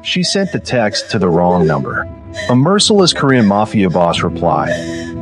She sent the text to the wrong number. A merciless Korean Mafia boss replied,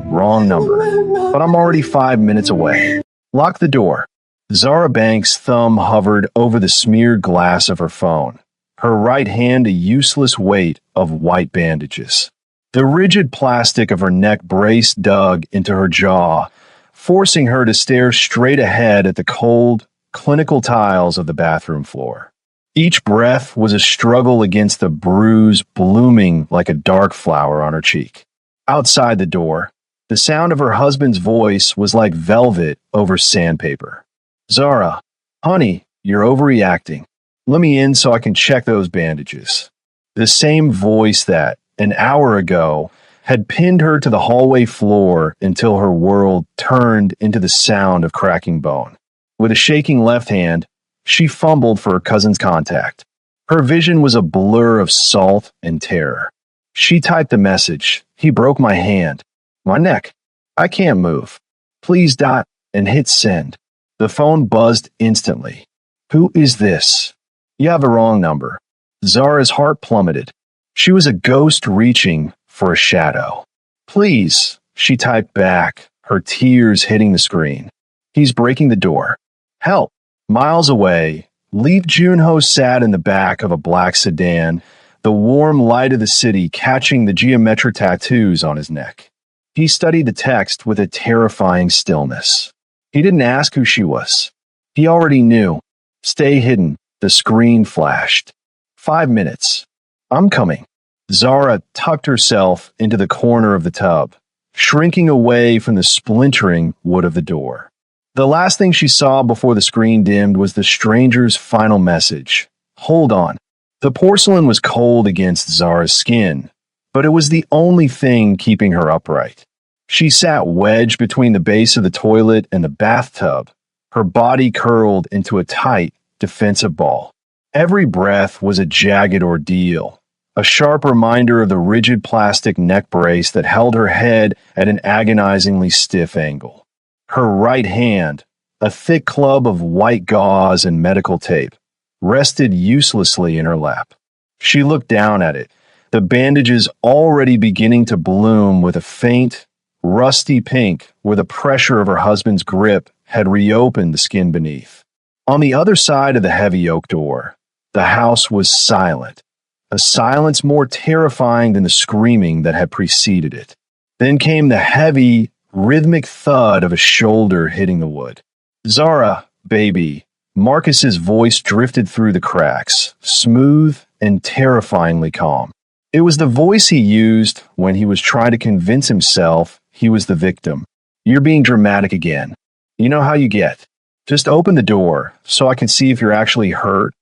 "Wrong number, but I'm already 5 minutes away. Lock the door." Zara Banks' thumb hovered over the smeared glass of her phone, her right hand a useless weight of white bandages. The rigid plastic of her neck brace dug into her jaw, forcing her to stare straight ahead at the cold, clinical tiles of the bathroom floor. Each breath was a struggle against the bruise blooming like a dark flower on her cheek. Outside the door, the sound of her husband's voice was like velvet over sandpaper. "Zara, honey, you're overreacting. Let me in so I can check those bandages." The same voice that, an hour ago, had pinned her to the hallway floor until her world turned into the sound of cracking bone. With a shaking left hand, she fumbled for her cousin's contact. Her vision was a blur of salt and terror. She typed the message, "He broke my hand. My neck. I can't move. Please dot," and hit send. The phone buzzed instantly. "Who is this?" "You have the wrong number." Zara's heart plummeted. She was a ghost reaching for a shadow. "Please," she typed back, her tears hitting the screen. "He's breaking the door. Help." Miles away, Lee Junho sat in the back of a black sedan, the warm light of the city catching the geometric tattoos on his neck. He studied the text with a terrifying stillness. He didn't ask who she was. He already knew. "Stay hidden," the screen flashed. 5 minutes. "I'm coming." Zara tucked herself into the corner of the tub, shrinking away from the splintering wood of the door. The last thing she saw before the screen dimmed was the stranger's final message. "Hold on." The porcelain was cold against Zara's skin, but it was the only thing keeping her upright. She sat wedged between the base of the toilet and the bathtub, her body curled into a tight, defensive ball. Every breath was a jagged ordeal, a sharp reminder of the rigid plastic neck brace that held her head at an agonizingly stiff angle. Her right hand, a thick club of white gauze and medical tape, rested uselessly in her lap. She looked down at it, the bandages already beginning to bloom with a faint, rusty pink where the pressure of her husband's grip had reopened the skin beneath. On the other side of the heavy oak door, the house was silent, a silence more terrifying than the screaming that had preceded it. Then came the heavy, rhythmic thud of a shoulder hitting the wood. "Zara, baby." Marcus's voice drifted through the cracks, smooth and terrifyingly calm. It was the voice he used when he was trying to convince himself he was the victim. "You're being dramatic again. You know how you get. Just open the door so I can see if you're actually hurt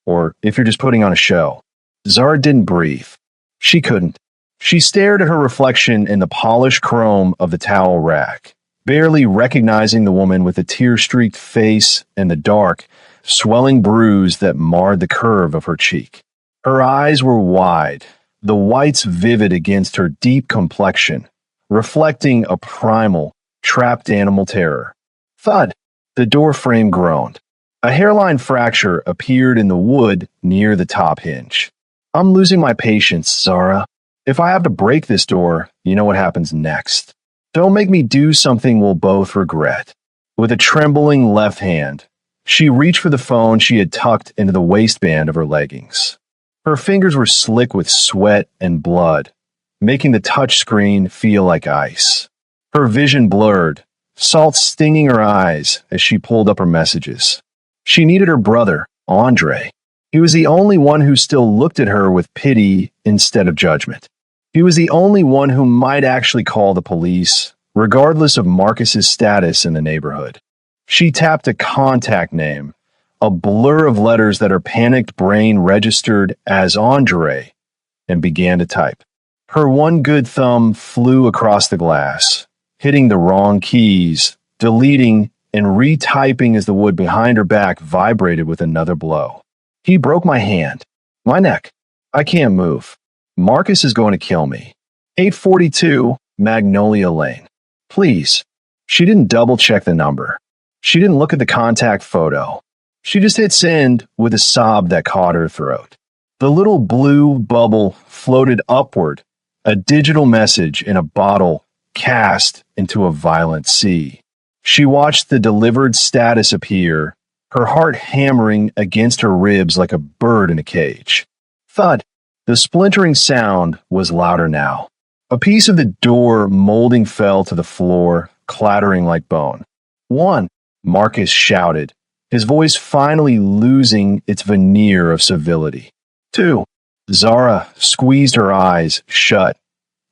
or if you're just putting on a show." Zara didn't breathe. She couldn't. She stared at her reflection in the polished chrome of the towel rack, barely recognizing the woman with the tear-streaked face and the dark, swelling bruise that marred the curve of her cheek. Her eyes were wide, the whites vivid against her deep complexion, reflecting a primal, trapped animal terror. Thud! The door frame groaned. A hairline fracture appeared in the wood near the top hinge. "I'm losing my patience, Zara. If I have to break this door, you know what happens next. Don't make me do something we'll both regret." With a trembling left hand, she reached for the phone she had tucked into the waistband of her leggings. Her fingers were slick with sweat and blood, making the touch screen feel like ice. Her vision blurred, salt stinging her eyes as she pulled up her messages. She needed her brother, Andre. He was the only one who still looked at her with pity instead of judgment. He was the only one who might actually call the police, regardless of Marcus's status in the neighborhood. She tapped a contact name, a blur of letters that her panicked brain registered as Andre, and began to type. Her one good thumb flew across the glass, hitting the wrong keys, deleting and retyping as the wood behind her back vibrated with another blow. "He broke my hand. My neck. I can't move. Marcus is going to kill me. 842 Magnolia Lane. Please." She didn't double-check the number. She didn't look at the contact photo. She just hit send with a sob that caught her throat. The little blue bubble floated upward, a digital message in a bottle cast into a violent sea. She watched the delivered status appear, her heart hammering against her ribs like a bird in a cage. Thud! The splintering sound was louder now. A piece of the door molding fell to the floor, clattering like bone. "One," Marcus shouted, his voice finally losing its veneer of civility. "Two." Zara squeezed her eyes shut,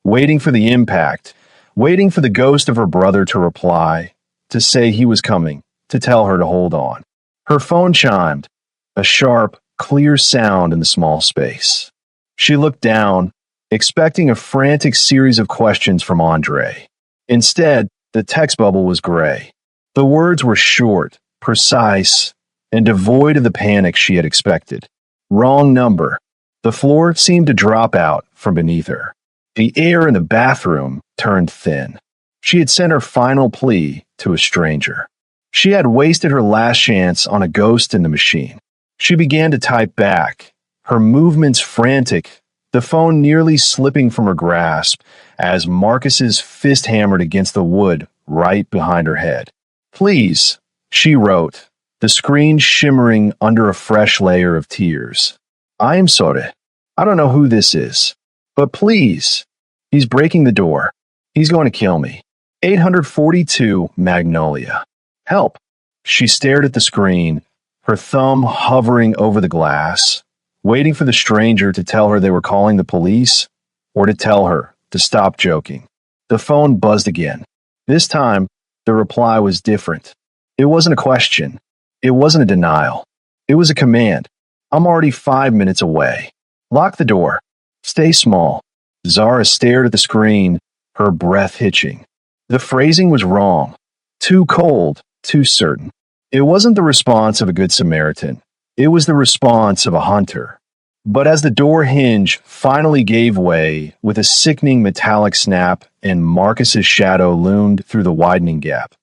waiting for the impact, waiting for the ghost of her brother to reply, to say he was coming, to tell her to hold on. Her phone chimed, a sharp, clear sound in the small space. She looked down, expecting a frantic series of questions from Andre. Instead, the text bubble was gray. The words were short, precise, and devoid of the panic she had expected. Wrong number. The floor seemed to drop out from beneath her. The air in the bathroom turned thin. She had sent her final plea to a stranger. She had wasted her last chance on a ghost in the machine. She began to type back, her movements frantic, the phone nearly slipping from her grasp as Marcus's fist hammered against the wood right behind her head. "Please," she wrote, the screen shimmering under a fresh layer of tears. "I am sorry. I don't know who this is. But please, he's breaking the door. He's going to kill me. 842 Magnolia. Help." She stared at the screen, her thumb hovering over the glass, waiting for the stranger to tell her they were calling the police or to tell her to stop joking. The phone buzzed again. This time, the reply was different. It wasn't a question. It wasn't a denial. It was a command. "I'm already 5 minutes away. Lock the door. Stay small." Zara stared at the screen, her breath hitching. The phrasing was wrong. Too cold, too certain. It wasn't the response of a good Samaritan. It was the response of a hunter. But as the door hinge finally gave way with a sickening metallic snap and Marcus's shadow loomed through the widening gap,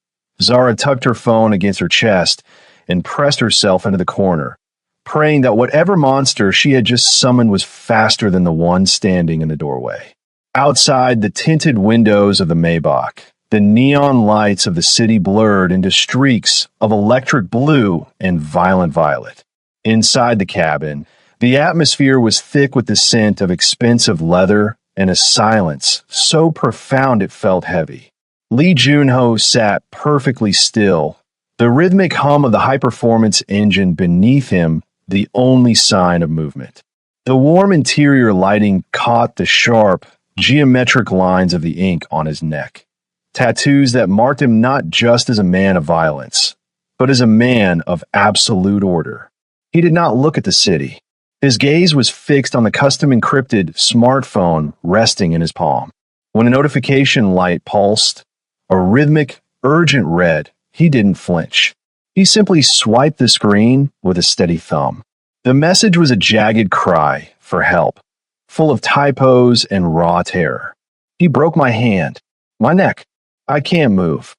Zara tucked her phone against her chest and pressed herself into the corner, praying that whatever monster she had just summoned was faster than the one standing in the doorway. Outside the tinted windows of the Maybach, the neon lights of the city blurred into streaks of electric blue and violent violet. Inside the cabin, the atmosphere was thick with the scent of expensive leather and a silence so profound it felt heavy. Lee Junho sat perfectly still, the rhythmic hum of the high-performance engine beneath him the only sign of movement. The warm interior lighting caught the sharp, geometric lines of the ink on his neck. Tattoos that marked him not just as a man of violence, but as a man of absolute order. He did not look at the city. His gaze was fixed on the custom-encrypted smartphone resting in his palm. When a notification light pulsed, a rhythmic, urgent red, he didn't flinch. He simply swiped the screen with a steady thumb. The message was a jagged cry for help, full of typos and raw terror. "He broke my hand, my neck. I can't move."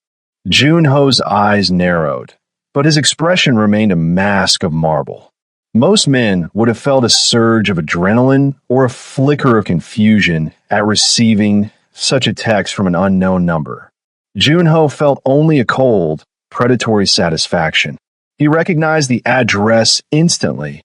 Junho's eyes narrowed, but his expression remained a mask of marble. Most men would have felt a surge of adrenaline or a flicker of confusion at receiving such a text from an unknown number. Junho felt only a cold, predatory satisfaction. He recognized the address instantly.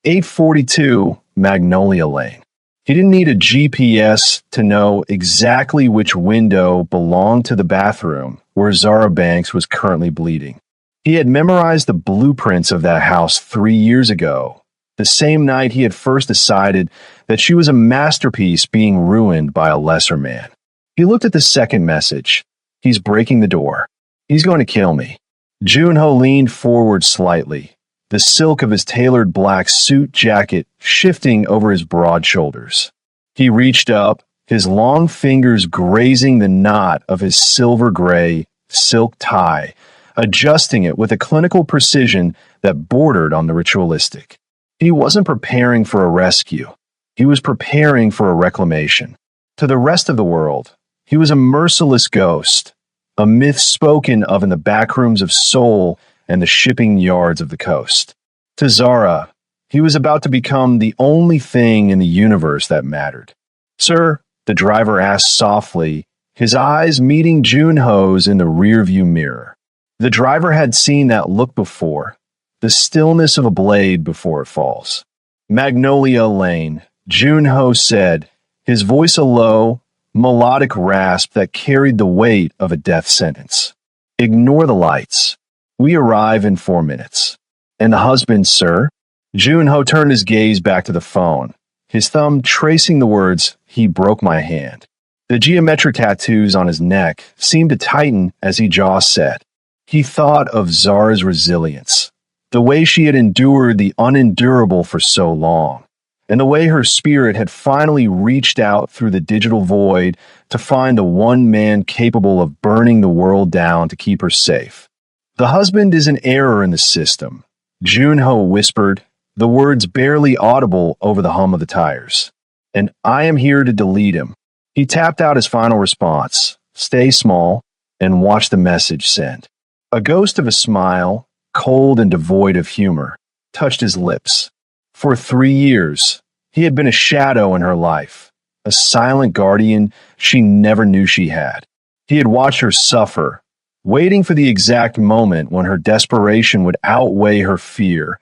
842 Magnolia Lane. He didn't need a GPS to know exactly which window belonged to the bathroom where Zara Banks was currently bleeding. He had memorized the blueprints of that house 3 years ago, the same night he had first decided that she was a masterpiece being ruined by a lesser man. He looked at the second message. "He's breaking the door. He's going to kill me." Junho leaned forward slightly, the silk of his tailored black suit jacket shifting over his broad shoulders. He reached up, his long fingers grazing the knot of his silver-gray silk tie, adjusting it with a clinical precision that bordered on the ritualistic. He wasn't preparing for a rescue. He was preparing for a reclamation. To the rest of the world, he was a merciless ghost, a myth spoken of in the backrooms of Seoul and the shipping yards of the coast. To Zara, He was about to become the only thing in the universe that mattered. "Sir," the driver asked softly, his eyes meeting Junho's in the rearview mirror. The driver had seen that look before, the stillness of a blade before it falls. "Magnolia Lane," Junho said, his voice a low, melodic rasp that carried the weight of a death sentence. "Ignore the lights. We arrive in 4 minutes." "And the husband, sir?" Junho turned his gaze back to the phone, his thumb tracing the words, "He broke my hand." The geometric tattoos on his neck seemed to tighten as he jaw set. He thought of Zara's resilience, the way she had endured the unendurable for so long, and the way her spirit had finally reached out through the digital void to find the one man capable of burning the world down to keep her safe. "The husband is an error in the system," Junho whispered, the words barely audible over the hum of the tires. "And I am here to delete him." He tapped out his final response, "Stay small," and watched the message send. A ghost of a smile, cold and devoid of humor, touched his lips. For 3 years, he had been a shadow in her life, a silent guardian she never knew she had. He had watched her suffer, waiting for the exact moment when her desperation would outweigh her fear,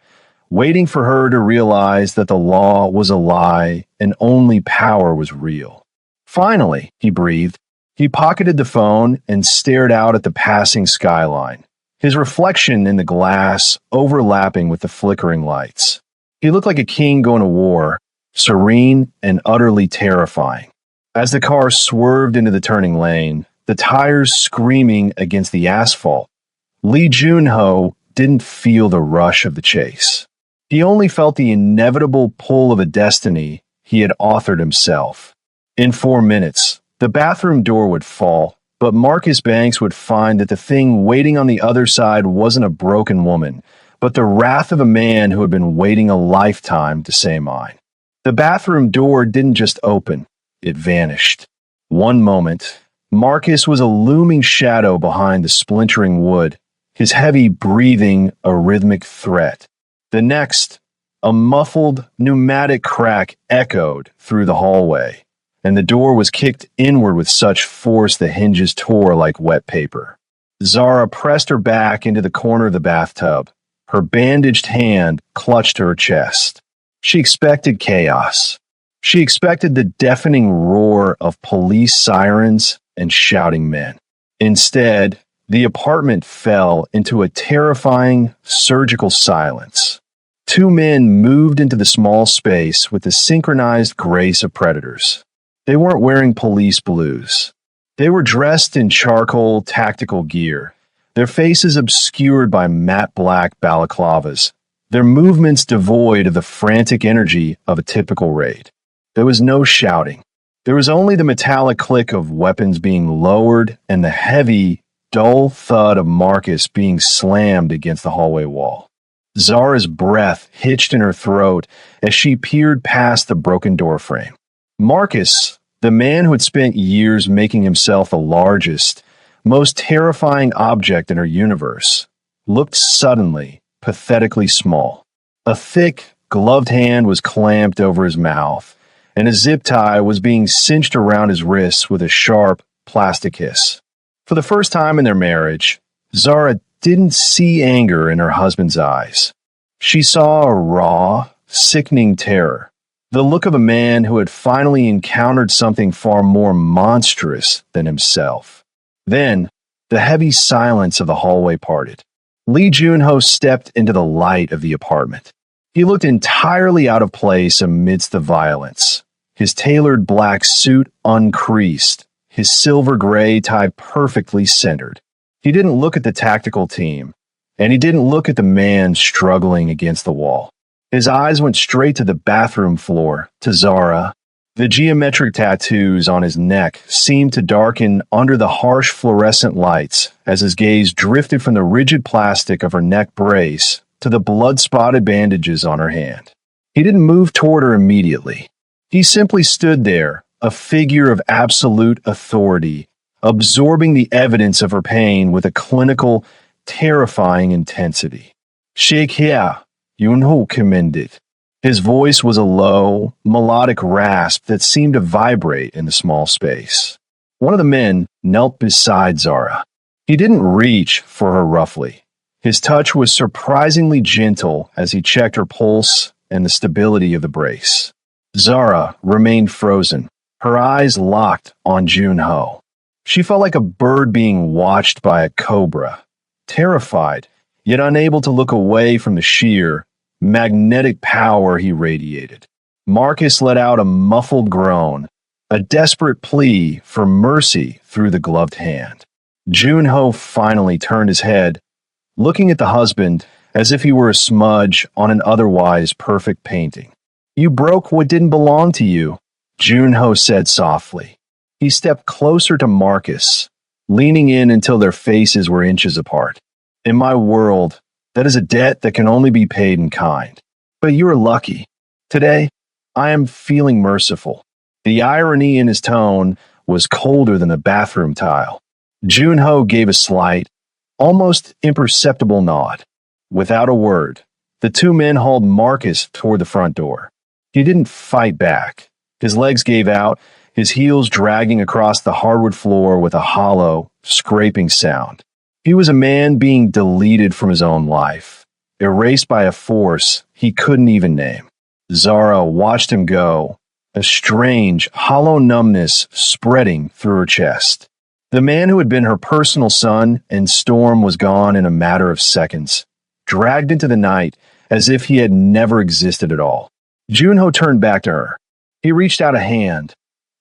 waiting for her to realize that the law was a lie and only power was real. Finally, he breathed. He pocketed the phone and stared out at the passing skyline, his reflection in the glass overlapping with the flickering lights. He looked like a king going to war, serene and utterly terrifying. As the car swerved into the turning lane, the tires screaming against the asphalt, Lee Junho didn't feel the rush of the chase. He only felt the inevitable pull of a destiny he had authored himself. In 4 minutes, the bathroom door would fall, but Marcus Banks would find that the thing waiting on the other side wasn't a broken woman, but the wrath of a man who had been waiting a lifetime to say mine. The bathroom door didn't just open, it vanished. One moment, Marcus was a looming shadow behind the splintering wood, his heavy breathing a rhythmic threat. The next, a muffled, pneumatic crack echoed through the hallway, and the door was kicked inward with such force the hinges tore like wet paper. Zara pressed her back into the corner of the bathtub. Her bandaged hand clutched to her chest. She expected chaos. She expected the deafening roar of police sirens and shouting men. Instead, the apartment fell into a terrifying, surgical silence. 2 men moved into the small space with the synchronized grace of predators. They weren't wearing police blues. They were dressed in charcoal tactical gear, their faces obscured by matte black balaclavas, their movements devoid of the frantic energy of a typical raid. There was no shouting. There was only the metallic click of weapons being lowered and the heavy, dull thud of Marcus being slammed against the hallway wall. Zara's breath hitched in her throat as she peered past the broken doorframe. Marcus, the man who had spent years making himself the largest, most terrifying object in her universe, looked suddenly, pathetically small. A thick, gloved hand was clamped over his mouth, and a zip tie was being cinched around his wrists with a sharp, plastic hiss. For the first time in their marriage, Zara didn't see anger in her husband's eyes. She saw a raw, sickening terror, the look of a man who had finally encountered something far more monstrous than himself. Then, the heavy silence of the hallway parted. Lee Junho stepped into the light of the apartment. He looked entirely out of place amidst the violence, his tailored black suit uncreased, his silver gray tie perfectly centered. He didn't look at the tactical team, and he didn't look at the man struggling against the wall. His eyes went straight to the bathroom floor, to Zara. The geometric tattoos on his neck seemed to darken under the harsh fluorescent lights as his gaze drifted from the rigid plastic of her neck brace to the blood-spotted bandages on her hand. He didn't move toward her immediately. He simply stood there, a figure of absolute authority, absorbing the evidence of her pain with a clinical, terrifying intensity. "Shake here," Yunho commanded. His voice was a low, melodic rasp that seemed to vibrate in the small space. One of the men knelt beside Zara. He didn't reach for her roughly. His touch was surprisingly gentle as he checked her pulse and the stability of the brace. Zara remained frozen, her eyes locked on Junho. She felt like a bird being watched by a cobra, terrified, yet unable to look away from the sheer, magnetic power he radiated. Marcus let out a muffled groan, a desperate plea for mercy through the gloved hand. Junho finally turned his head, looking at the husband as if he were a smudge on an otherwise perfect painting. "You broke what didn't belong to you," Junho said softly. He stepped closer to Marcus, leaning in until their faces were inches apart. "In my world, that is a debt that can only be paid in kind. But you are lucky. Today, I am feeling merciful." The irony in his tone was colder than the bathroom tile. Junho gave a slight, almost imperceptible nod. Without a word, the two men hauled Marcus toward the front door. He didn't fight back. His legs gave out, his heels dragging across the hardwood floor with a hollow, scraping sound. He was a man being deleted from his own life, erased by a force he couldn't even name. Zara watched him go, a strange, hollow numbness spreading through her chest. The man who had been her personal son and Storm was gone in a matter of seconds, dragged into the night as if he had never existed at all. Junho turned back to her. He reached out a hand,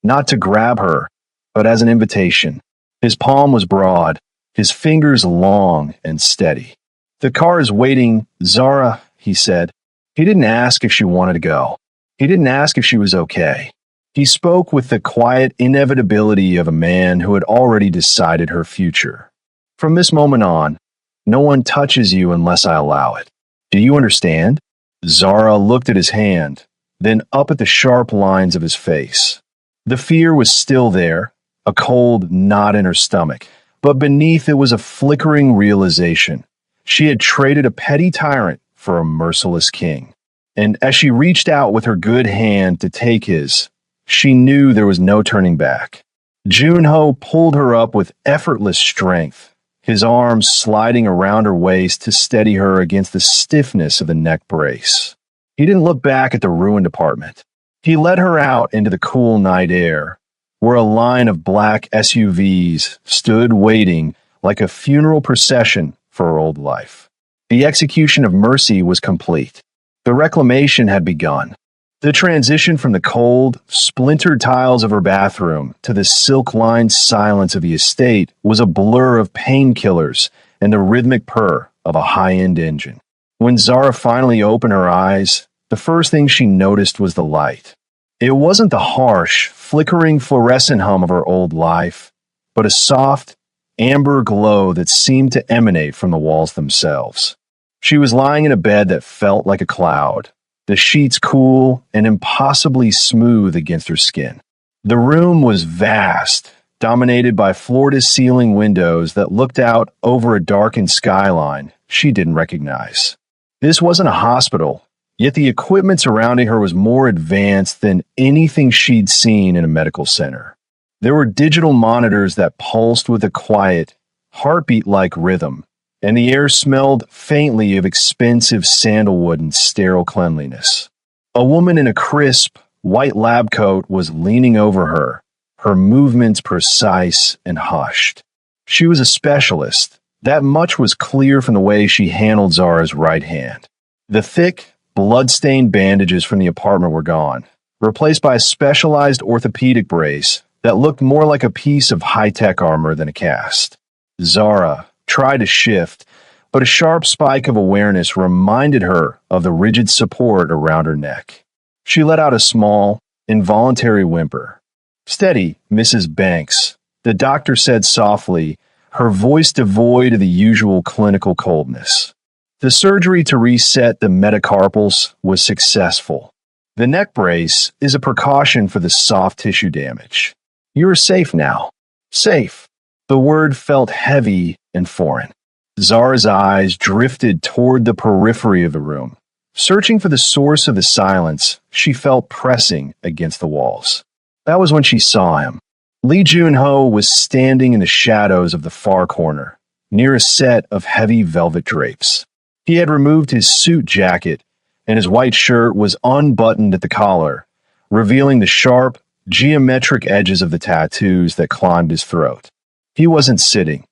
not to grab her, but as an invitation. His palm was broad, his fingers long and steady. "The car is waiting, Zara," he said. He didn't ask if she wanted to go. He didn't ask if she was okay. He spoke with the quiet inevitability of a man who had already decided her future. "From this moment on, no one touches you unless I allow it. Do you understand?" Zara looked at his hand, then up at the sharp lines of his face. The fear was still there, a cold knot in her stomach, but beneath it was a flickering realization. She had traded a petty tyrant for a merciless king. And as she reached out with her good hand to take his, she knew there was no turning back. Junho pulled her up with effortless strength, his arms sliding around her waist to steady her against the stiffness of the neck brace. He didn't look back at the ruined apartment. He led her out into the cool night air, where a line of black SUVs stood waiting like a funeral procession for her old life. The execution of mercy was complete. The reclamation had begun. The transition from the cold, splintered tiles of her bathroom to the silk-lined silence of the estate was a blur of painkillers and the rhythmic purr of a high-end engine. When Zara finally opened her eyes, the first thing she noticed was the light. It wasn't the harsh, flickering fluorescent hum of her old life, but a soft, amber glow that seemed to emanate from the walls themselves. She was lying in a bed that felt like a cloud, the sheets cool and impossibly smooth against her skin. The room was vast, dominated by floor-to-ceiling windows that looked out over a darkened skyline she didn't recognize. This wasn't a hospital, yet the equipment surrounding her was more advanced than anything she'd seen in a medical center. There were digital monitors that pulsed with a quiet, heartbeat-like rhythm, and the air smelled faintly of expensive sandalwood and sterile cleanliness. A woman in a crisp, white lab coat was leaning over her, her movements precise and hushed. She was a specialist. That much was clear from the way she handled Zara's right hand. The thick, blood-stained bandages from the apartment were gone, replaced by a specialized orthopedic brace that looked more like a piece of high-tech armor than a cast. Zara tried to shift, but a sharp spike of awareness reminded her of the rigid support around her neck. She let out a small, involuntary whimper. "Steady, Mrs. Banks," the doctor said softly, her voice devoid of the usual clinical coldness. The surgery to reset the metacarpals was successful. The neck brace is a precaution for the soft tissue damage. You are safe now. Safe. The word felt heavy and foreign. Zara's eyes drifted toward the periphery of the room, Searching for the source of the silence, she felt pressing against the walls. That was when she saw him. Lee Jun-ho was standing in the shadows of the far corner, near a set of heavy velvet drapes. He had removed his suit jacket, and his white shirt was unbuttoned at the collar, revealing the sharp, geometric edges of the tattoos that climbed his throat. He wasn't sitting.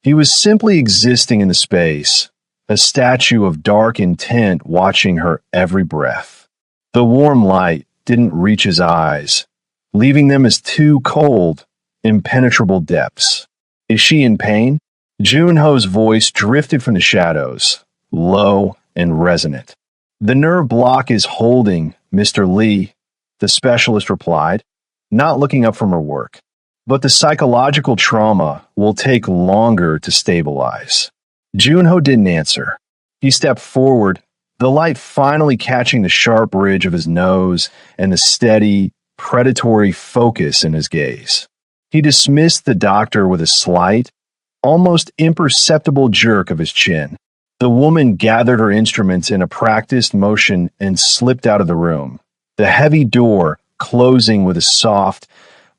He was simply existing in the space, a statue of dark intent watching her every breath. The warm light didn't reach his eyes, leaving them as two cold, impenetrable depths. Is she in pain? Jun-ho's voice drifted from the shadows, low and resonant. The nerve block is holding, Mr. Lee, the specialist replied, not looking up from her work. But the psychological trauma will take longer to stabilize. Jun-ho didn't answer. He stepped forward, the light finally catching the sharp ridge of his nose and the steady, predatory focus in his gaze. He dismissed the doctor with a slight, almost imperceptible jerk of his chin. The woman gathered her instruments in a practiced motion and slipped out of the room, the heavy door closing with a soft,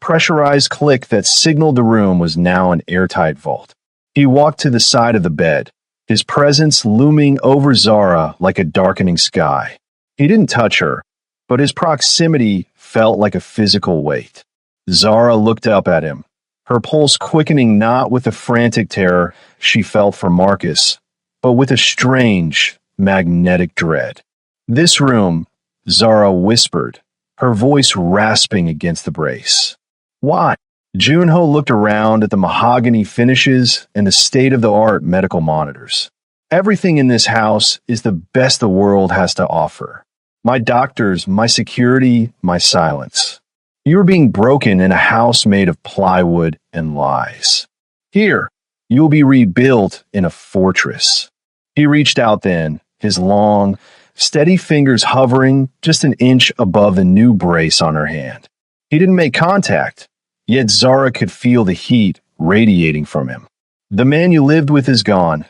pressurized click that signaled the room was now an airtight vault. He walked to the side of the bed, his presence looming over Zara like a darkening sky. He didn't touch her, but his proximity felt like a physical weight. Zara looked up at him, her pulse quickening not with the frantic terror she felt for Marcus, but with a strange, magnetic dread. This room, Zara whispered, her voice rasping against the brace. Why? Jun-ho looked around at the mahogany finishes and the state-of-the-art medical monitors. Everything in this house is the best the world has to offer. My doctors, my security, my silence. You are being broken in a house made of plywood and lies. Here, you will be rebuilt in a fortress. He reached out then, his long, steady fingers hovering just an inch above the new brace on her hand. He didn't make contact, yet Zara could feel the heat radiating from him. The man you lived with is gone,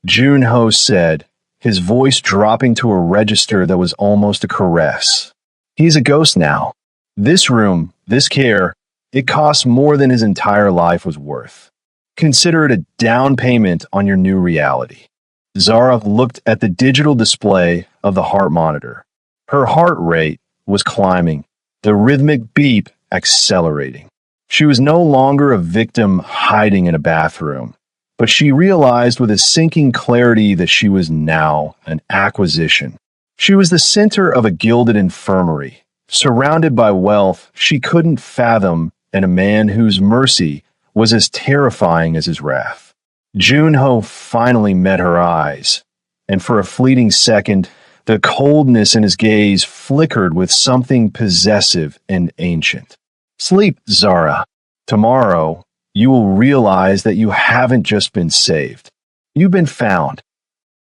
Jun-ho said, his voice dropping to a register that was almost a caress. He's a ghost now. This room, this care, it costs more than his entire life was worth. Consider it a down payment on your new reality. Zara looked at the digital display of the heart monitor. Her heart rate was climbing, the rhythmic beep accelerating. She was no longer a victim hiding in a bathroom, but she realized with a sinking clarity that she was now an acquisition. She was the center of a gilded infirmary, surrounded by wealth she couldn't fathom and a man whose mercy was as terrifying as his wrath. Jun-ho finally met her eyes, and for a fleeting second, the coldness in his gaze flickered with something possessive and ancient. Sleep, Zara. Tomorrow, you will realize that you haven't just been saved. You've been found.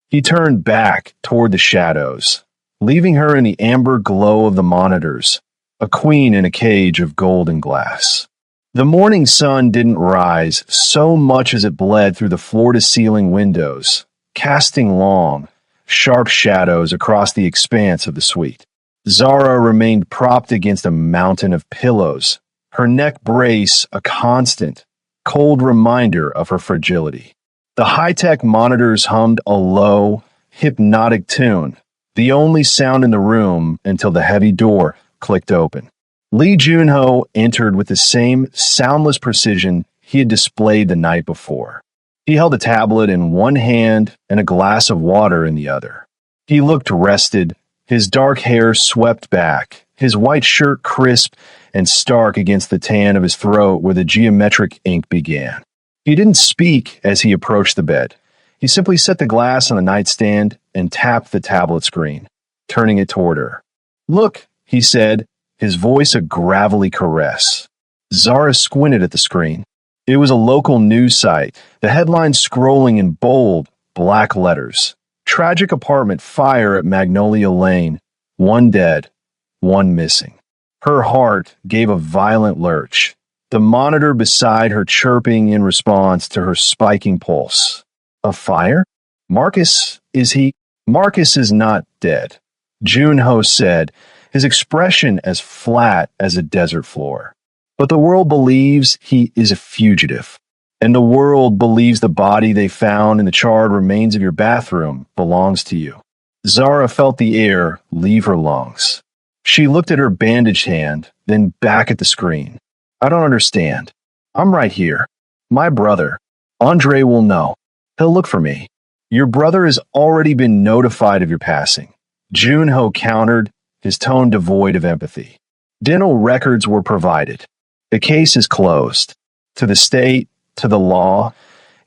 He turned back toward the shadows, leaving her in the amber glow of the monitors, a queen in a cage of golden glass. The morning sun didn't rise so much as it bled through the floor-to-ceiling windows, casting long, sharp shadows across the expanse of the suite. Zara remained propped against a mountain of pillows, her neck brace a constant, cold reminder of her fragility. The high-tech monitors hummed a low, hypnotic tune, the only sound in the room until the heavy door clicked open. Lee Jun-ho entered with the same soundless precision he had displayed the night before. He held a tablet in one hand and a glass of water in the other. He looked rested, his dark hair swept back, his white shirt crisp and stark against the tan of his throat where the geometric ink began. He didn't speak as he approached the bed. He simply set the glass on the nightstand and tapped the tablet screen, turning it toward her. "Look," he said, his voice a gravelly caress. Zara squinted at the screen. It was a local news site, the headline scrolling in bold, black letters. Tragic apartment fire at Magnolia Lane. 1 dead, 1 missing. Her heart gave a violent lurch, the monitor beside her chirping in response to her spiking pulse. A fire? Marcus, is he? Marcus is not dead. Junho said, his expression as flat as a desert floor. But the world believes he is a fugitive. And the world believes the body they found in the charred remains of your bathroom belongs to you. Zara felt the air leave her lungs. She looked at her bandaged hand, then back at the screen. I don't understand. I'm right here. My brother. Andre will know. He'll look for me. Your brother has already been notified of your passing. Junho countered, his tone devoid of empathy. Dental records were provided. The case is closed. To the state, to the law,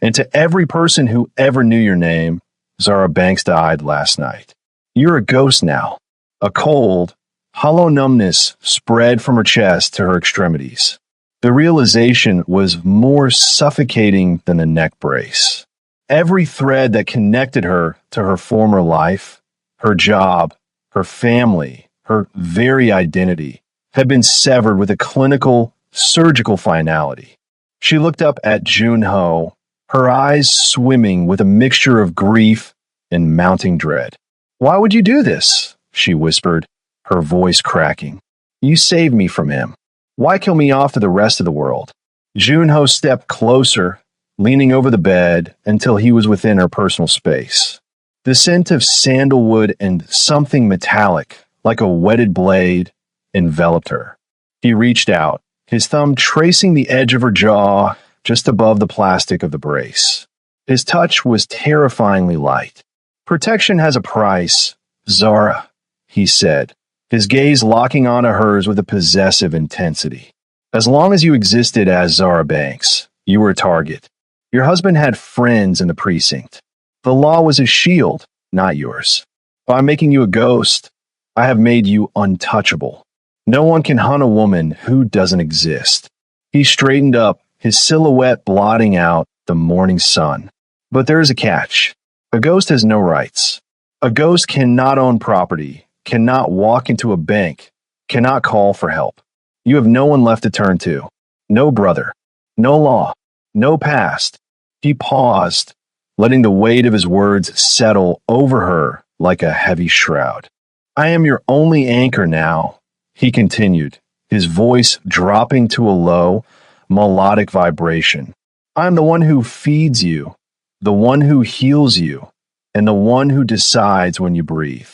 and to every person who ever knew your name, Zara Banks died last night. You're a ghost now. A cold, hollow numbness spread from her chest to her extremities. The realization was more suffocating than the neck brace. Every thread that connected her to her former life, her job, her family, her very identity, had been severed with a clinical, surgical finality. She looked up at Junho, her eyes swimming with a mixture of grief and mounting dread. Why would you do this? She whispered, her voice cracking. You saved me from him. Why kill me off to the rest of the world? Junho stepped closer, leaning over the bed until he was within her personal space. The scent of sandalwood and something metallic, like a whetted blade, enveloped her. He reached out, his thumb tracing the edge of her jaw just above the plastic of the brace. His touch was terrifyingly light. Protection has a price, Zara, he said, his gaze locking onto hers with a possessive intensity. As long as you existed as Zara Banks, you were a target. Your husband had friends in the precinct. The law was his shield, not yours. By making you a ghost, I have made you untouchable. No one can hunt a woman who doesn't exist. He straightened up, his silhouette blotting out the morning sun. But there is a catch. A ghost has no rights. A ghost cannot own property, cannot walk into a bank, cannot call for help. You have no one left to turn to. No brother. No law. No past. He paused, letting the weight of his words settle over her like a heavy shroud. I am your only anchor now, he continued, his voice dropping to a low, melodic vibration. I am the one who feeds you, the one who heals you, and the one who decides when you breathe.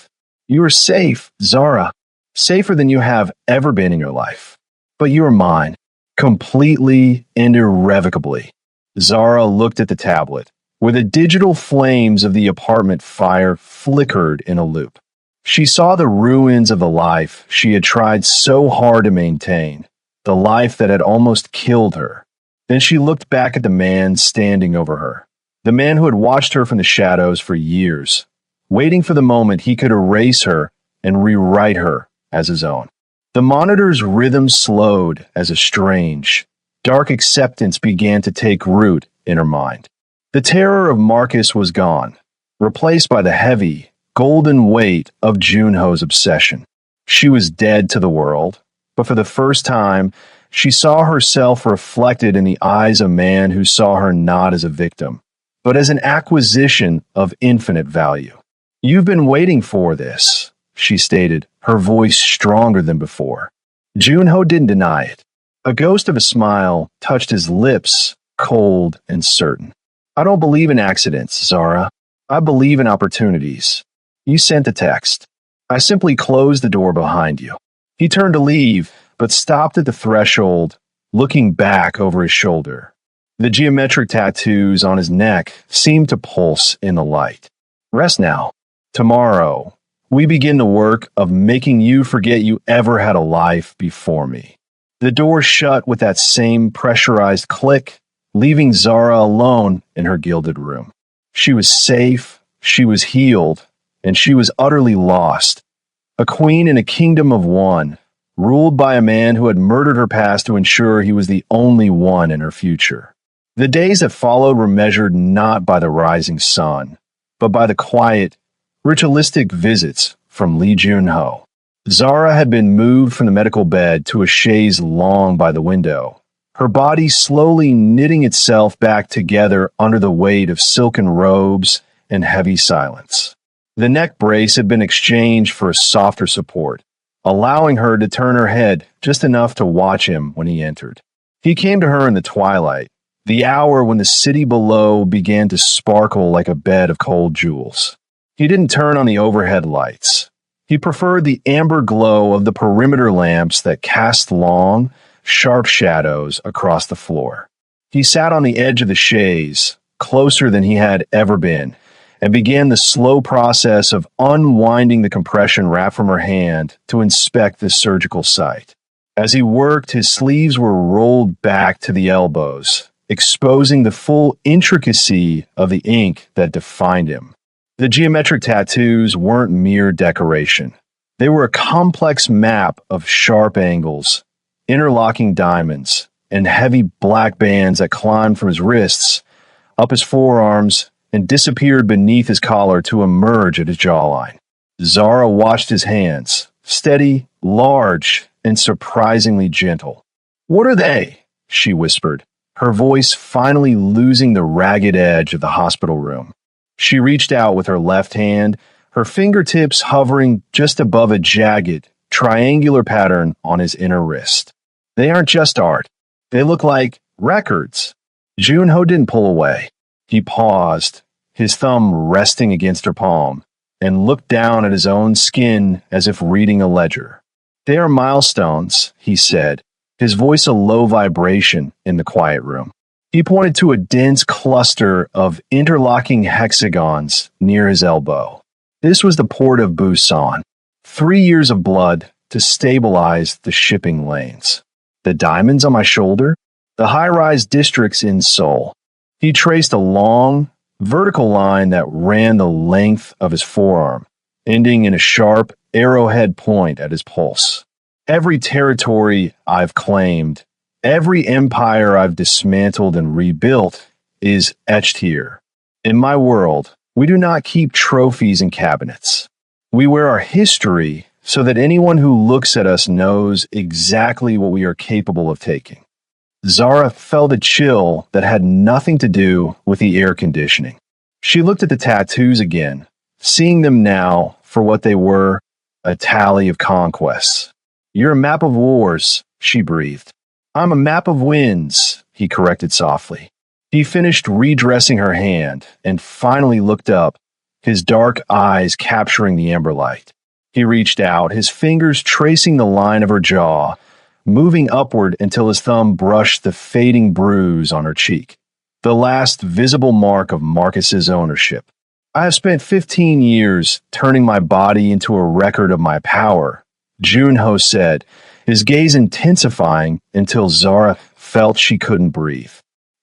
You are safe, Zara, safer than you have ever been in your life. But you are mine, completely and irrevocably. Zara looked at the tablet, where the digital flames of the apartment fire flickered in a loop. She saw the ruins of the life she had tried so hard to maintain, the life that had almost killed her. Then she looked back at the man standing over her, the man who had watched her from the shadows for years, waiting for the moment he could erase her and rewrite her as his own. The monitor's rhythm slowed as a strange, dark acceptance began to take root in her mind. The terror of Marcus was gone, replaced by the heavy, golden weight of Junho's obsession. She was dead to the world, but for the first time, she saw herself reflected in the eyes of a man who saw her not as a victim, but as an acquisition of infinite value. You've been waiting for this, she stated, her voice stronger than before. Junho didn't deny it. A ghost of a smile touched his lips, cold and certain. I don't believe in accidents, Zara. I believe in opportunities. You sent the text. I simply closed the door behind you. He turned to leave, but stopped at the threshold, looking back over his shoulder. The geometric tattoos on his neck seemed to pulse in the light. Rest now. Tomorrow, we begin the work of making you forget you ever had a life before me. The door shut with that same pressurized click, leaving Zara alone in her gilded room. She was safe, she was healed, and she was utterly lost. A queen in a kingdom of one, ruled by a man who had murdered her past to ensure he was the only one in her future. The days that followed were measured not by the rising sun, but by the quiet, ritualistic visits from Lee Junho. Zara had been moved from the medical bed to a chaise longue by the window, her body slowly knitting itself back together under the weight of silken robes and heavy silence. The neck brace had been exchanged for a softer support, allowing her to turn her head just enough to watch him when he entered. He came to her in the twilight, the hour when the city below began to sparkle like a bed of cold jewels. He didn't turn on the overhead lights. He preferred the amber glow of the perimeter lamps that cast long, sharp shadows across the floor. He sat on the edge of the chaise, closer than he had ever been, and began the slow process of unwinding the compression wrap from her hand to inspect the surgical site. As he worked, his sleeves were rolled back to the elbows, exposing the full intricacy of the ink that defined him. The geometric tattoos weren't mere decoration. They were a complex map of sharp angles, interlocking diamonds, and heavy black bands that climbed from his wrists, up his forearms, and disappeared beneath his collar to emerge at his jawline. Zara watched his hands, steady, large, and surprisingly gentle. "What are they?" she whispered, her voice finally losing the ragged edge of the hospital room. She reached out with her left hand, her fingertips hovering just above a jagged, triangular pattern on his inner wrist. "They aren't just art. They look like records." Junho didn't pull away. He paused, his thumb resting against her palm, and looked down at his own skin as if reading a ledger. "They are milestones," he said, his voice a low vibration in the quiet room. He pointed to a dense cluster of interlocking hexagons near his elbow. This was the port of Busan. 3 years of blood to stabilize the shipping lanes. The diamonds on my shoulder? The high-rise districts in Seoul. He traced a long, vertical line that ran the length of his forearm, ending in a sharp arrowhead point at his pulse. Every territory I've claimed, every empire I've dismantled and rebuilt is etched here. In my world, we do not keep trophies in cabinets. We wear our history so that anyone who looks at us knows exactly what we are capable of taking. Zara felt a chill that had nothing to do with the air conditioning. She looked at the tattoos again, seeing them now for what they were, a tally of conquests. "You're a map of wars," she breathed. "I'm a map of wins," he corrected softly. He finished redressing her hand and finally looked up, his dark eyes capturing the amber light. He reached out, his fingers tracing the line of her jaw, moving upward until his thumb brushed the fading bruise on her cheek, the last visible mark of Marcus's ownership. "I have spent 15 years turning my body into a record of my power," Junho said, his gaze intensifying until Zara felt she couldn't breathe.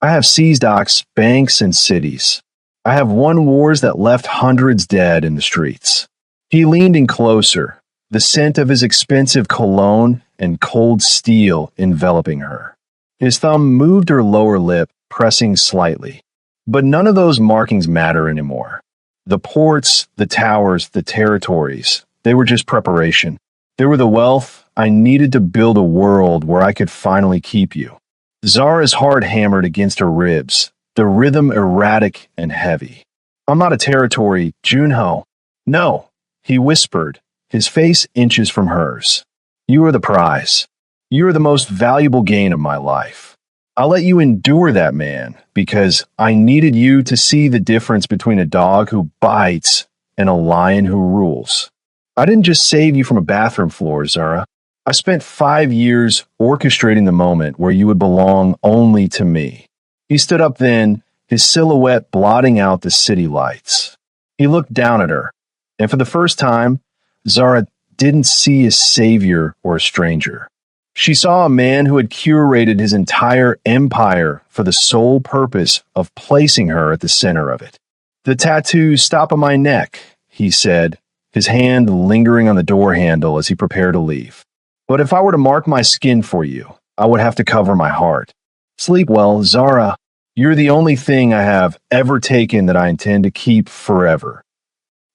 "I have seized docks, banks, and cities. I have won wars that left hundreds dead in the streets." He leaned in closer, the scent of his expensive cologne and cold steel enveloping her. His thumb moved her lower lip, pressing slightly. But none of those markings matter anymore. The ports, the towers, the territories, they were just preparation. They were the wealth I needed to build a world where I could finally keep you. Zara's heart hammered against her ribs, the rhythm erratic and heavy. "I'm not a territory, Junho." "No," he whispered, his face inches from hers. "You are the prize. You are the most valuable gain of my life. I'll let you endure that man because I needed you to see the difference between a dog who bites and a lion who rules. I didn't just save you from a bathroom floor, Zara. I spent 5 years orchestrating the moment where you would belong only to me." He stood up then, his silhouette blotting out the city lights. He looked down at her, and for the first time, Zara didn't see a savior or a stranger. She saw a man who had curated his entire empire for the sole purpose of placing her at the center of it. "The tattoos stop on my neck," he said, his hand lingering on the door handle as he prepared to leave. "But if I were to mark my skin for you, I would have to cover my heart. Sleep well, Zara. You're the only thing I have ever taken that I intend to keep forever."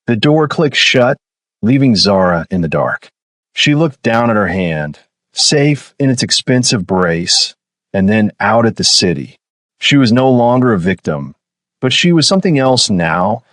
The door clicked shut, leaving Zara in the dark. She looked down at her hand, safe in its expensive brace, and then out at the city. She was no longer a victim, but she was something else now,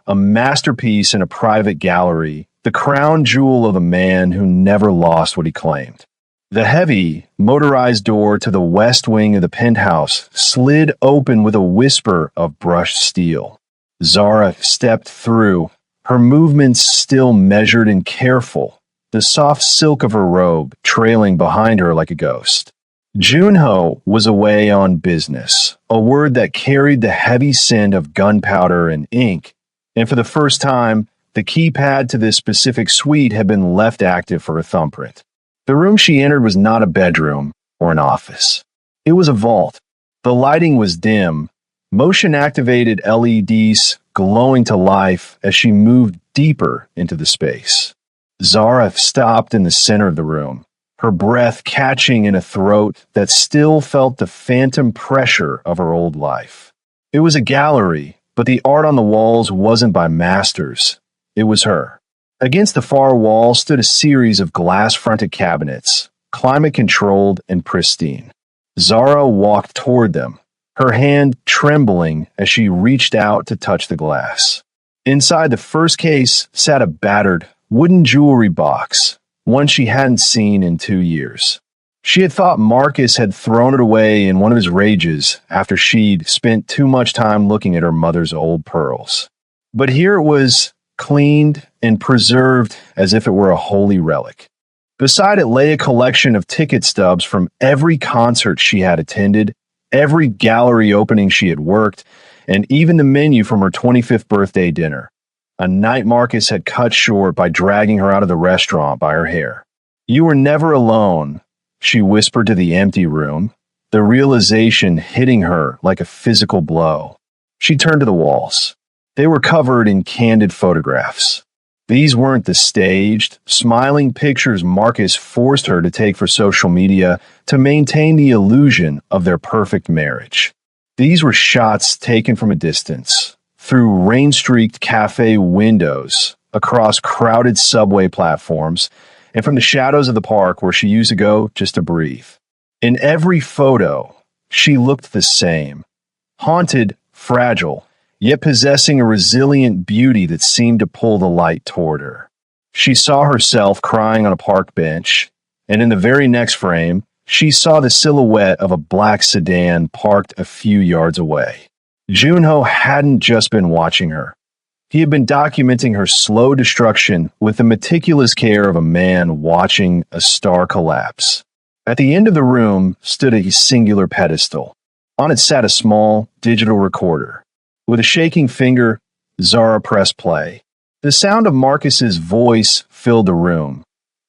a masterpiece in a private gallery, the crown jewel of a man who never lost what he claimed. The heavy, motorized door to the west wing of the penthouse slid open with a whisper of brushed steel. Zara stepped through, her movements still measured and careful, the soft silk of her robe trailing behind her like a ghost. Junho was away on business, a word that carried the heavy scent of gunpowder and ink, and for the first time, the keypad to this specific suite had been left active for a thumbprint. The room she entered was not a bedroom or an office. It was a vault. The lighting was dim, motion-activated LEDs glowing to life as she moved deeper into the space. Zara stopped in the center of the room, her breath catching in a throat that still felt the phantom pressure of her old life. It was a gallery, but the art on the walls wasn't by masters. It was her. Against the far wall stood a series of glass-fronted cabinets, climate-controlled and pristine. Zara walked toward them, her hand trembling as she reached out to touch the glass. Inside the first case sat a battered, wooden jewelry box, one she hadn't seen in 2 years. She had thought Marcus had thrown it away in one of his rages after she'd spent too much time looking at her mother's old pearls. But here it was, cleaned and preserved as if it were a holy relic. Beside it lay a collection of ticket stubs from every concert she had attended, every gallery opening she had worked, and even the menu from her 25th birthday dinner, a night Marcus had cut short by dragging her out of the restaurant by her hair. "You were never alone," she whispered to the empty room, the realization hitting her like a physical blow. She turned to the walls. They were covered in candid photographs. These weren't the staged, smiling pictures Marcus forced her to take for social media to maintain the illusion of their perfect marriage. These were shots taken from a distance, through rain-streaked cafe windows, across crowded subway platforms, and from the shadows of the park where she used to go just to breathe. In every photo, she looked the same, haunted, fragile, yet possessing a resilient beauty that seemed to pull the light toward her. She saw herself crying on a park bench, and in the very next frame, she saw the silhouette of a black sedan parked a few yards away. Junho hadn't just been watching her. He had been documenting her slow destruction with the meticulous care of a man watching a star collapse. At the end of the room stood a singular pedestal. On it sat a small, digital recorder. With a shaking finger, Zara pressed play. The sound of Marcus's voice filled the room,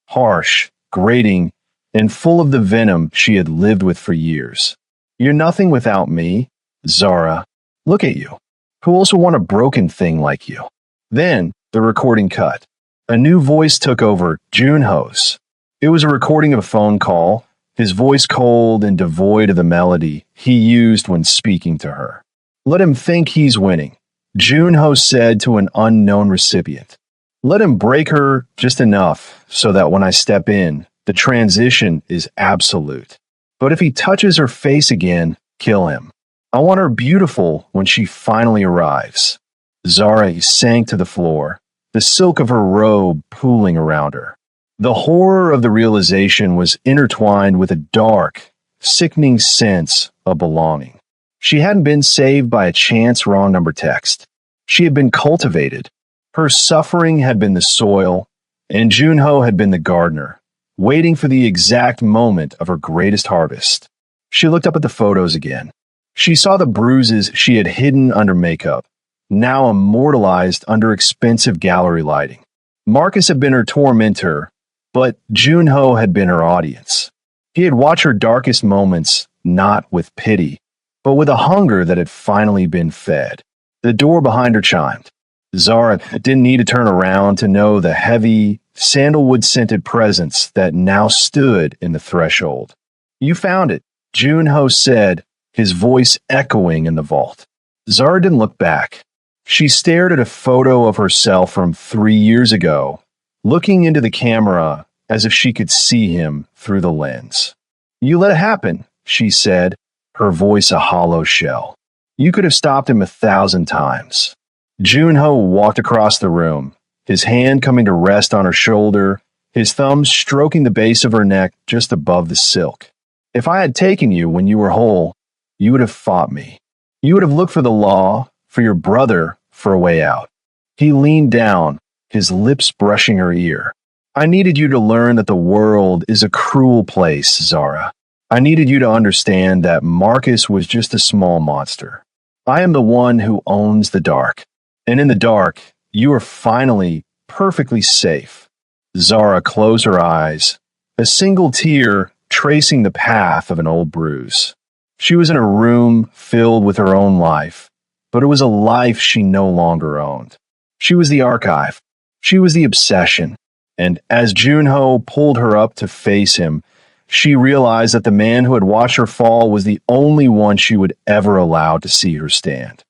harsh, grating, and full of the venom she had lived with for years. "You're nothing without me, Zara. Look at you. Who else would want a broken thing like you?" Then the recording cut. A new voice took over, Junho's. It was a recording of a phone call, his voice cold and devoid of the melody he used when speaking to her. "Let him think he's winning," Junho said to an unknown recipient. "Let him break her just enough so that when I step in, the transition is absolute. But if he touches her face again, kill him. I want her beautiful when she finally arrives." Zara sank to the floor, the silk of her robe pooling around her. The horror of the realization was intertwined with a dark, sickening sense of belonging. She hadn't been saved by a chance wrong number text. She had been cultivated. Her suffering had been the soil, and Junho had been the gardener, waiting for the exact moment of her greatest harvest. She looked up at the photos again. She saw the bruises she had hidden under makeup, now immortalized under expensive gallery lighting. Marcus had been her tormentor, but Junho had been her audience. He had watched her darkest moments, not with pity, but with a hunger that had finally been fed. The door behind her chimed. Zara didn't need to turn around to know the heavy, sandalwood-scented presence that now stood in the threshold. "You found it," Junho said, his voice echoing in the vault. Zara didn't look back. She stared at a photo of herself from 3 years ago, looking into the camera as if she could see him through the lens. "You let it happen," she said, her voice a hollow shell. "You could have stopped him 1,000 times. Junho walked across the room, his hand coming to rest on her shoulder, his thumb stroking the base of her neck just above the silk. If I had taken you when you were whole, you would have fought me. You would have looked for the law, for your brother, for a way out. He leaned down, his lips brushing her ear. I needed you to learn that the world is a cruel place, Zara. I needed you to understand that Marcus was just a small monster. I am the one who owns the dark. And in the dark, you are finally perfectly safe. Zara closed her eyes, a single tear tracing the path of an old bruise. She was in a room filled with her own life, but it was a life she no longer owned. She was the archive. She was the obsession. And as Junho pulled her up to face him, she realized that the man who had watched her fall was the only one she would ever allow to see her stand.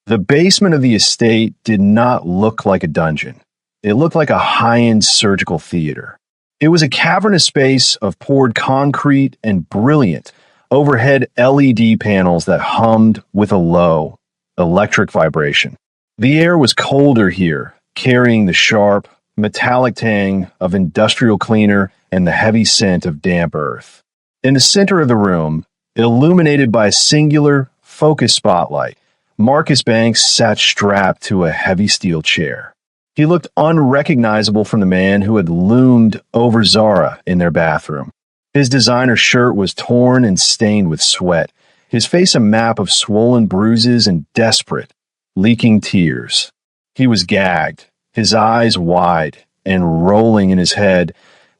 The basement of the estate did not look like a dungeon. It looked like a high-end surgical theater. It was a cavernous space of poured concrete and brilliant, overhead LED panels that hummed with a low, electric vibration. The air was colder here, carrying the sharp, metallic tang of industrial cleaner and the heavy scent of damp earth. In the center of the room, illuminated by a singular, focused spotlight, Marcus Banks sat strapped to a heavy steel chair. He looked unrecognizable from the man who had loomed over Zara in their bathroom. His designer shirt was torn and stained with sweat, his face a map of swollen bruises and desperate, leaking tears. He was gagged, his eyes wide and rolling in his head,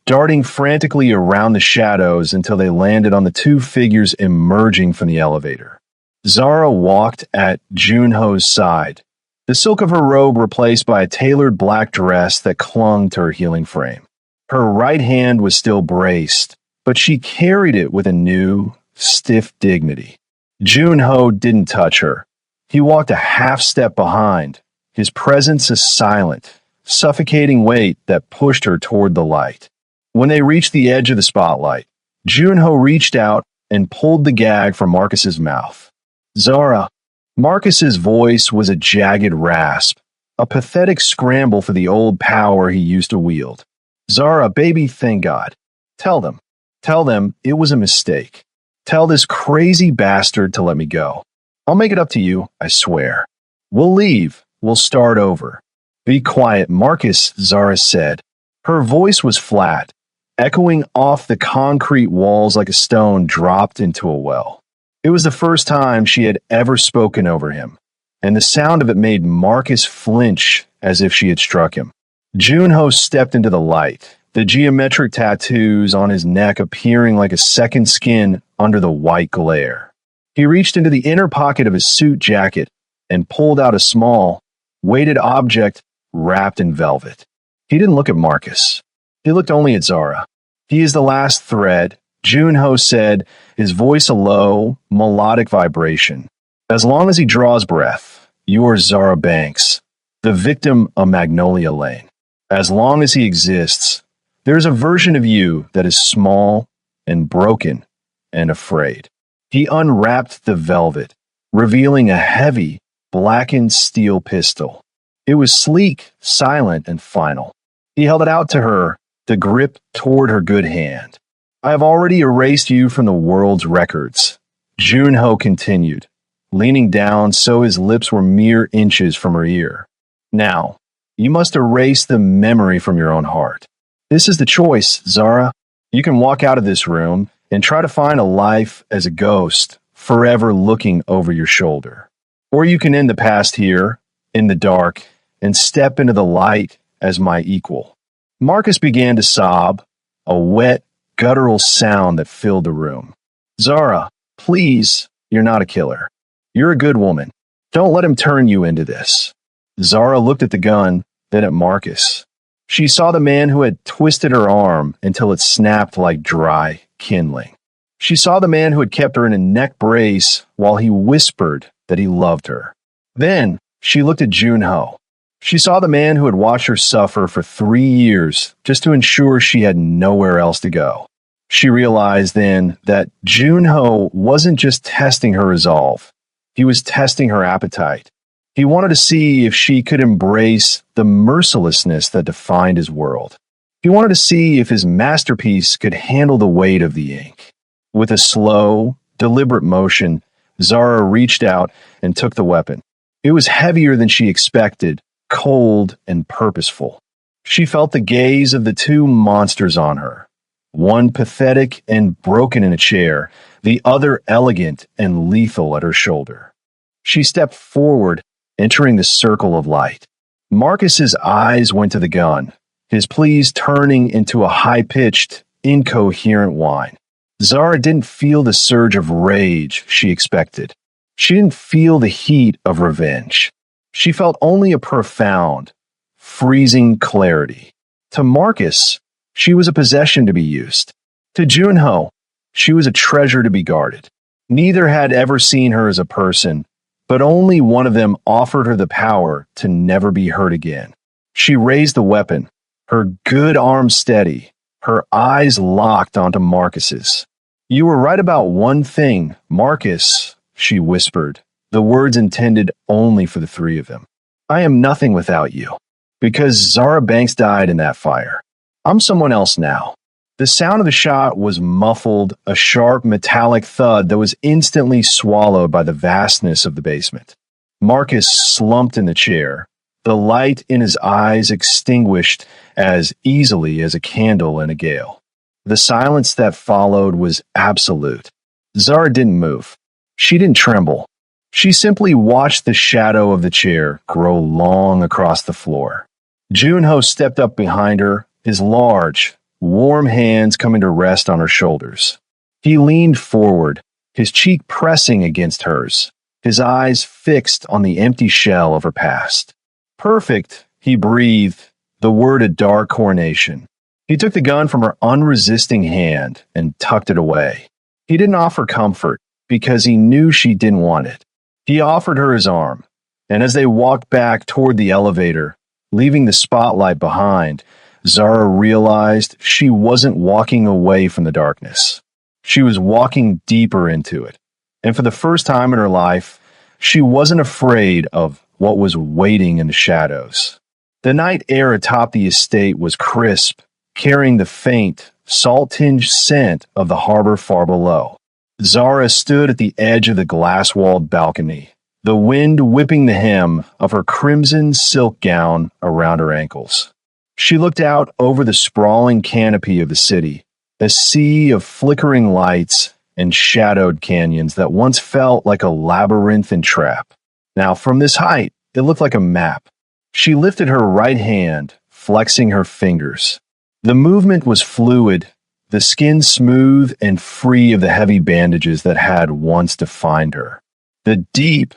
darting frantically around the shadows until they landed on the two figures emerging from the elevator. Zara walked at Junho's side, the silk of her robe replaced by a tailored black dress that clung to her healing frame. Her right hand was still braced, but she carried it with a new, stiff dignity. Junho didn't touch her. He walked a half step behind, his presence a silent, suffocating weight that pushed her toward the light. When they reached the edge of the spotlight, Junho reached out and pulled the gag from Marcus's mouth. Zara. Marcus's voice was a jagged rasp, a pathetic scramble for the old power he used to wield. Zara, baby, thank God. Tell them it was a mistake. Tell this crazy bastard to let me go. I'll make it up to you, I swear. We'll leave. We'll start over. Be quiet, Marcus, Zara said. Her voice was flat, echoing off the concrete walls like a stone dropped into a well. It was the first time she had ever spoken over him, and the sound of it made Marcus flinch as if she had struck him. Junho stepped into the light, the geometric tattoos on his neck appearing like a second skin under the white glare. He reached into the inner pocket of his suit jacket and pulled out a small, weighted object wrapped in velvet. He didn't look at Marcus. He looked only at Zara. He is the last thread, Junho said, his voice a low, melodic vibration. As long as he draws breath, you are Zara Banks, the victim of Magnolia Lane. As long as he exists, there is a version of you that is small and broken and afraid. He unwrapped the velvet, revealing a heavy, blackened steel pistol. It was sleek, silent, and final. He held it out to her, the grip toward her good hand. I have already erased you from the world's records, Junho continued, leaning down so his lips were mere inches from her ear. Now, you must erase the memory from your own heart. This is the choice, Zara. You can walk out of this room and try to find a life as a ghost, forever looking over your shoulder. Or you can end the past here, in the dark, and step into the light as my equal. Marcus began to sob, a wet, guttural sound that filled the room. Zara, please, you're not a killer. You're a good woman. Don't let him turn you into this. Zara looked at the gun, then at Marcus. She saw the man who had twisted her arm until it snapped like dry kindling. She saw the man who had kept her in a neck brace while he whispered that he loved her. Then she looked at Junho. She saw the man who had watched her suffer for 3 years just to ensure she had nowhere else to go. She realized then that Junho wasn't just testing her resolve. He was testing her appetite. He wanted to see if she could embrace the mercilessness that defined his world. He wanted to see if his masterpiece could handle the weight of the ink. With a slow, deliberate motion, Zara reached out and took the weapon. It was heavier than she expected, cold and purposeful. She felt the gaze of the two monsters on her, one pathetic and broken in a chair, the other elegant and lethal at her shoulder. She stepped forward, entering the circle of light. Marcus's eyes went to the gun, his pleas turning into a high-pitched, incoherent whine. Zara didn't feel the surge of rage she expected. She didn't feel the heat of revenge. She felt only a profound, freezing clarity. To Marcus, she was a possession to be used. To Junho, she was a treasure to be guarded. Neither had ever seen her as a person, but only one of them offered her the power to never be hurt again. She raised the weapon, her good arm steady, her eyes locked onto Marcus's. "You were right about one thing, Marcus," she whispered, the words intended only for the three of them. "I am nothing without you. Because Zara Banks died in that fire. I'm someone else now." The sound of the shot was muffled, a sharp metallic thud that was instantly swallowed by the vastness of the basement. Marcus slumped in the chair, the light in his eyes extinguished as easily as a candle in a gale. The silence that followed was absolute. Zara didn't move. She didn't tremble. She simply watched the shadow of the chair grow long across the floor. Junho stepped up behind her, his large, warm hands coming to rest on her shoulders. He leaned forward, his cheek pressing against hers, his eyes fixed on the empty shell of her past. "Perfect," he breathed, the word a dark coronation. He took the gun from her unresisting hand and tucked it away. He didn't offer comfort because he knew she didn't want it. He offered her his arm, and as they walked back toward the elevator, leaving the spotlight behind, Zara realized she wasn't walking away from the darkness. She was walking deeper into it. And for the first time in her life, she wasn't afraid of what was waiting in the shadows. The night air atop the estate was crisp, carrying the faint, salt-tinged scent of the harbor far below. Zara stood at the edge of the glass-walled balcony, the wind whipping the hem of her crimson silk gown around her ankles. She looked out over the sprawling canopy of the city, a sea of flickering lights and shadowed canyons that once felt like a labyrinthine trap. Now, from this height, it looked like a map. She lifted her right hand, flexing her fingers. The movement was fluid, the skin smooth and free of the heavy bandages that had once defined her. The deep,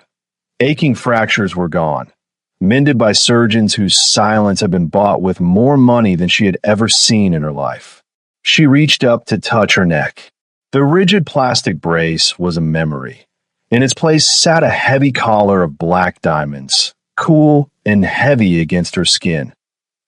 aching fractures were gone, mended by surgeons whose silence had been bought with more money than she had ever seen in her life. She reached up to touch her neck. The rigid plastic brace was a memory. In its place sat a heavy collar of black diamonds, cool and heavy against her skin,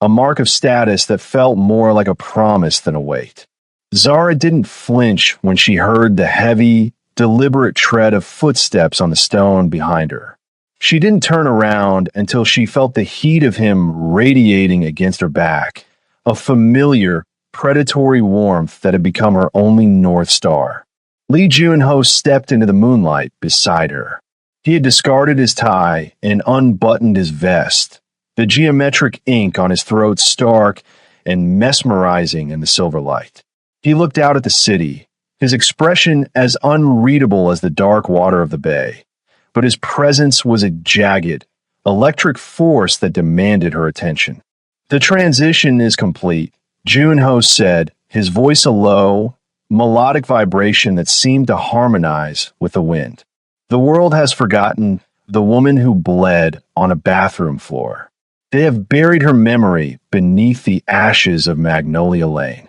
a mark of status that felt more like a promise than a weight. Zara didn't flinch when she heard the heavy, deliberate tread of footsteps on the stone behind her. She didn't turn around until she felt the heat of him radiating against her back, a familiar, predatory warmth that had become her only North Star. Lee Junho stepped into the moonlight beside her. He had discarded his tie and unbuttoned his vest, the geometric ink on his throat stark and mesmerizing in the silver light. He looked out at the city, his expression as unreadable as the dark water of the bay, but his presence was a jagged, electric force that demanded her attention. "The transition is complete," Junho said, his voice a low, melodic vibration that seemed to harmonize with the wind. "The world has forgotten the woman who bled on a bathroom floor. They have buried her memory beneath the ashes of Magnolia Lane."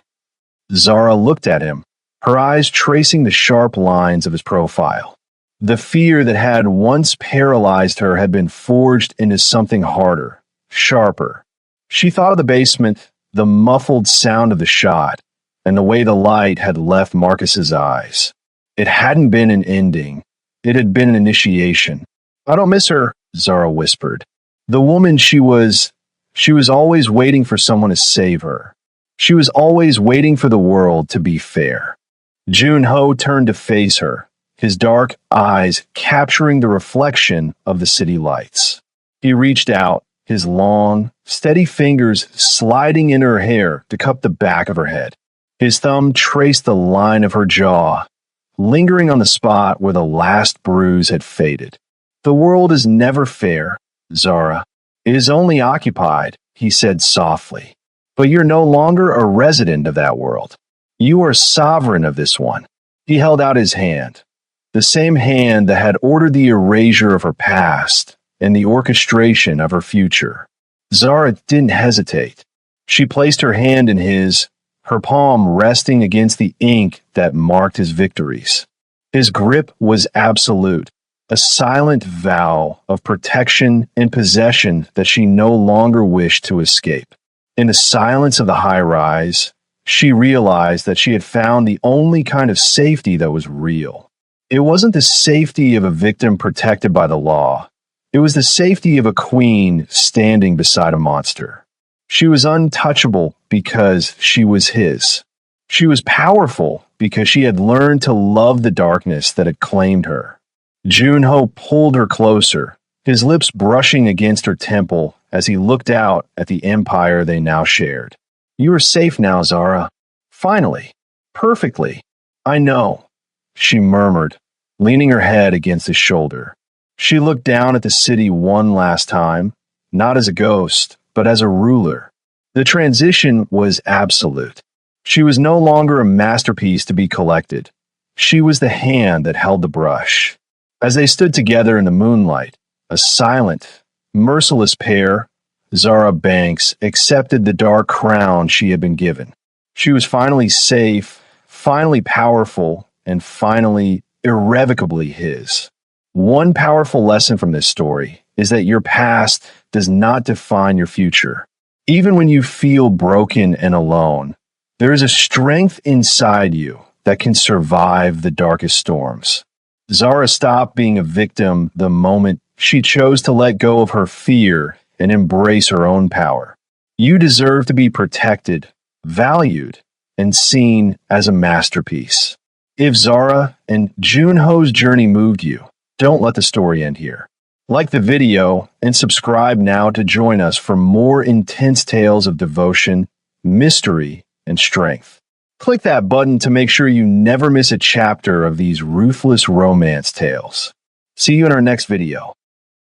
Zara looked at him, her eyes tracing the sharp lines of his profile. The fear that had once paralyzed her had been forged into something harder, sharper. She thought of the basement, the muffled sound of the shot, and the way the light had left Marcus's eyes. It hadn't been an ending. It had been an initiation. "I don't miss her," Zara whispered. The woman she was always waiting for someone to save her. She was always waiting for the world to be fair. Jun-ho turned to face her, his dark eyes capturing the reflection of the city lights. He reached out, his long, steady fingers sliding in her hair to cup the back of her head. His thumb traced the line of her jaw, lingering on the spot where the last bruise had faded. The world is never fair, Zara. It is only occupied, he said softly. But you're no longer a resident of that world. You are sovereign of this one. He held out his hand, the same hand that had ordered the erasure of her past and the orchestration of her future. Zara didn't hesitate. She placed her hand in his, her palm resting against the ink that marked his victories. His grip was absolute, a silent vow of protection and possession that she no longer wished to escape. In the silence of the high-rise, she realized that she had found the only kind of safety that was real. It wasn't the safety of a victim protected by the law. It was the safety of a queen standing beside a monster. She was untouchable because she was his. She was powerful because she had learned to love the darkness that had claimed her. Jun-ho pulled her closer, his lips brushing against her temple as he looked out at the empire they now shared. You are safe now, Zara. Finally. Perfectly. I know, she murmured, leaning her head against his shoulder. She looked down at the city one last time, not as a ghost, but as a ruler. The transition was absolute. She was no longer a masterpiece to be collected. She was the hand that held the brush. As they stood together in the moonlight, a silent, merciless pair, Zara Banks accepted the dark crown she had been given. She was finally safe, finally powerful, and finally irrevocably his. One powerful lesson from this story is that your past does not define your future. Even when you feel broken and alone, there is a strength inside you that can survive the darkest storms. Zara stopped being a victim the moment she chose to let go of her fear and embrace her own power. You deserve to be protected, valued, and seen as a masterpiece. If Zara and Jun-ho's journey moved you, don't let the story end here. Like the video and subscribe now to join us for more intense tales of devotion, mystery, and strength. Click that button to make sure you never miss a chapter of these ruthless romance tales. See you in our next video.